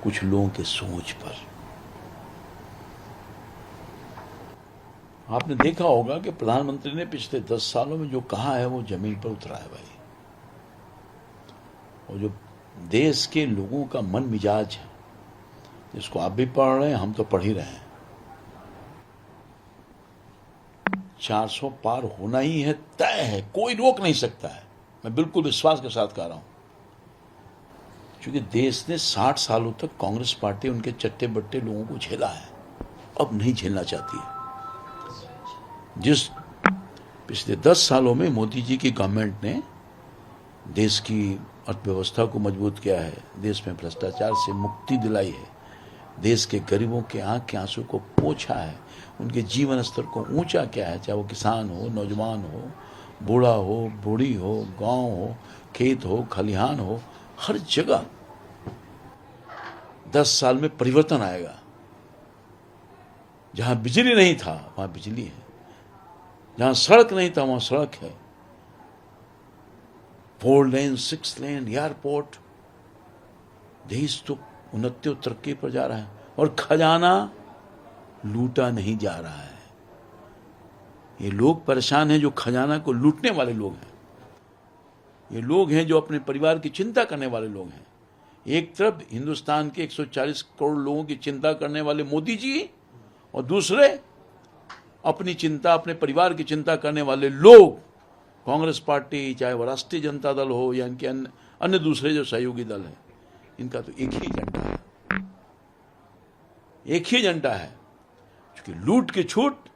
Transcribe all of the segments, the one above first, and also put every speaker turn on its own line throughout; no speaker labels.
कुछ लोगों के सोच पर। आपने देखा होगा कि प्रधानमंत्री ने पिछले 10 सालों में जो कहा है वो जमीन पर उतरा है भाई। और जो देश के लोगों का मन मिजाज है, जिसको आप भी पढ़ रहे हैं, हम तो पढ़ ही रहे हैं, 400 पार होना ही है, तय है, कोई रोक नहीं सकता है। मैं बिल्कुल विश्वास के साथ कह रहा हूं, क्योंकि देश ने 60 सालों तक कांग्रेस पार्टी उनके चट्टे बट्टे लोगों को झेला है, अब नहीं झेलना चाहती है। जिस पिछले 10 सालों में मोदी जी की गवर्नमेंट ने देश की अर्थव्यवस्था को मजबूत किया है, देश में भ्रष्टाचार से मुक्ति दिलाई है, देश के गरीबों के आंख के आंसू को पोंछा है, उनके जीवन स्तर को ऊंचा किया है, चाहे वो किसान हो, नौजवान हो, बूढ़ा हो, बूढ़ी हो, गांव हो, खेत हो, खलिहान हो, हर जगह 10 साल में परिवर्तन आएगा। जहां बिजली नहीं था वहां बिजली है, जहां सड़क नहीं था वहां सड़क है, 4 लेन 6 लेन एयरपोर्ट, देश तो उन्नति और तरक्की पर जा रहा है और खजाना लूटा नहीं जा रहा है। ये लोग परेशान हैं जो खजाना को लूटने वाले लोग हैं। ये लोग हैं जो अपने परिवार की चिंता करने वाले लोग हैं। एक तरफ हिंदुस्तान के 140 करोड़ लोगों की चिंता करने वाले मोदी जी, और दूसरे अपनी चिंता, अपने परिवार की चिंता करने वाले लोग, कांग्रेस पार्टी, चाहे वो राष्ट्रीय जनता दल हो या इनके अन्य दूसरे जो सहयोगी दल हैं, इनका तो एक ही एजेंडा है, एक ही एजेंडा है। क्योंकि लूट की छूट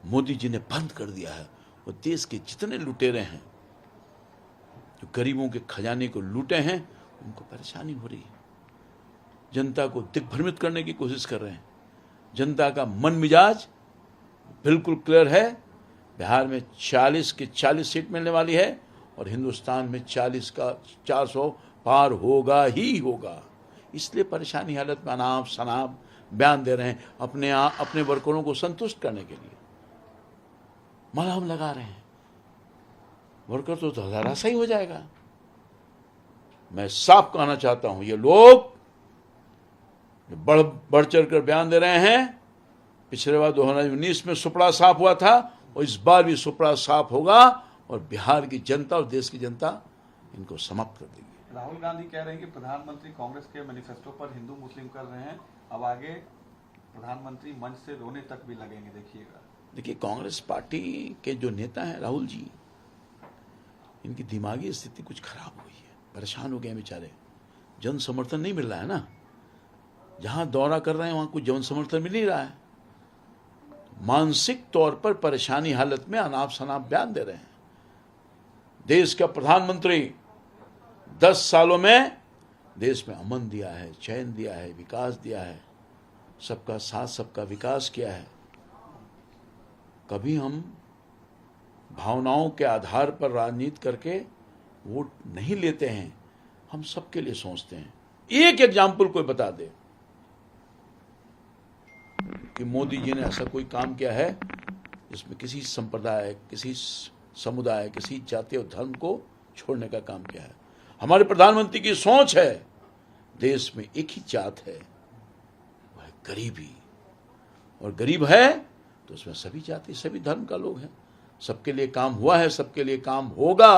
मोदी जी ने बंद कर दिया है। और देश के जितने लुटेरे हैं जो गरीबों के खजाने को लूटे हैं, उनको परेशानी हो रही है। जनता को दिग्भ्रमित करने की कोशिश कर रहे हैं। जनता का मन मिजाज बिल्कुल क्लियर है। बिहार में 40 की 40 सीट मिलने वाली है और हिंदुस्तान में 40 का 400 पार होगा ही होगा। इसलिए परेशानी हालत में अनाप शनाप बयान दे रहे हैं, अपने वर्करों को संतुष्ट करने के लिए मलहम लगा रहे हैं। वर्कर तो धराशायी हो जाएगा। मैं साफ कहना चाहता हूं, ये लोग बढ़ चढ़कर बयान दे रहे हैं। पिछले बार 2019 में सुपड़ा साफ हुआ था और इस बार भी सुपड़ा साफ होगा और बिहार की जनता और देश की जनता इनको समाप्त कर देगी।
राहुल गांधी कह रहे हैं कि प्रधानमंत्री कांग्रेस के मैनिफेस्टो पर हिंदू मुस्लिम कर रहे हैं, अब आगे प्रधानमंत्री मंच से रोने तक भी लगेंगे, देखिएगा।
देखिए, कांग्रेस पार्टी के जो नेता हैं राहुल जी, इनकी दिमागी स्थिति कुछ खराब हुई है, परेशान हो गए बेचारे। जन समर्थन नहीं मिल रहा है ना, जहां दौरा कर रहे हैं वहां कुछ जन समर्थन मिल नहीं रहा है। मानसिक तौर पर परेशानी हालत में अनाप शनाप बयान दे रहे हैं। देश का प्रधानमंत्री 10 सालों में देश में अमन दिया है, चैन दिया है, विकास दिया है, सबका साथ सबका विकास किया है। कभी हम भावनाओं के आधार पर राजनीति करके वोट नहीं लेते हैं, हम सबके लिए सोचते हैं। एक एग्जाम्पल कोई बता दे कि मोदी जी ने ऐसा कोई काम किया है जिसमें किसी संप्रदाय, किसी समुदाय, किसी जाति और धर्म को छोड़ने का काम किया है। हमारे प्रधानमंत्री की सोच है, देश में एक ही जात है, वह है गरीबी। और गरीब है तो उसमें सभी जाति, सभी धर्म का लोग हैं। सबके लिए काम हुआ है, सबके लिए काम होगा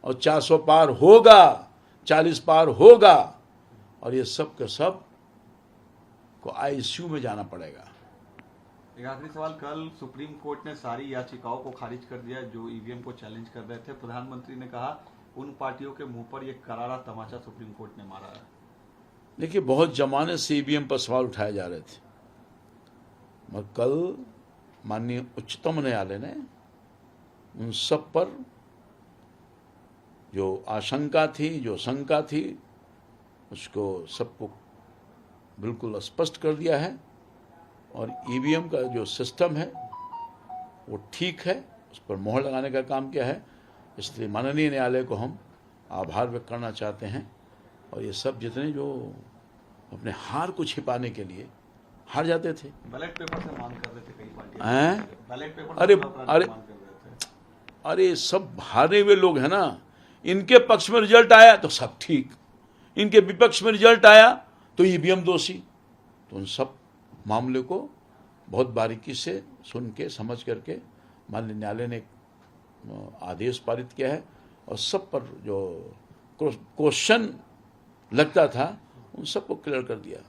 और 400 पार होगा, 40 पार होगा। और ये सब के सब को आईसीयू में जाना पड़ेगा।
एक आखिरी सवाल, कल सुप्रीम कोर्ट ने सारी याचिकाओं को खारिज कर दिया जो ईवीएम को चैलेंज कर रहे थे। प्रधानमंत्री ने कहा उन पार्टियों के मुंह पर यह करारा तमाचा सुप्रीम कोर्ट ने मारा है।
देखिए, बहुत जमाने से ईवीएम पर सवाल उठाए जा रहे थे, मगर कल माननीय उच्चतम न्यायालय ने उन सब पर जो आशंका थी, जो शंका थी, उसको सबको बिल्कुल स्पष्ट कर दिया है। और ईवीएम का जो सिस्टम है वो ठीक है, उस पर मोहर लगाने का काम किया है। इसलिए माननीय न्यायालय को हम आभार व्यक्त करना चाहते हैं। और ये सब जितने जो अपने हार को छिपाने के लिए हार जाते थे,
बैलेट पेपर से मांग कर रहे थे कई पार्टियां, बैलेट पेपर
अरे
मांग कर रहे थे।
अरे सब हारे हुए लोग हैं ना, इनके पक्ष में रिजल्ट आया तो सब ठीक, इनके विपक्ष में रिजल्ट आया तो ईवीएम दोषी। तो उन सब मामले को बहुत बारीकी से सुन के समझ करके माननीय न्यायालय ने एक आदेश पारित किया है और सब पर जो क्वेश्चन लगता था उन सबको क्लियर कर दिया।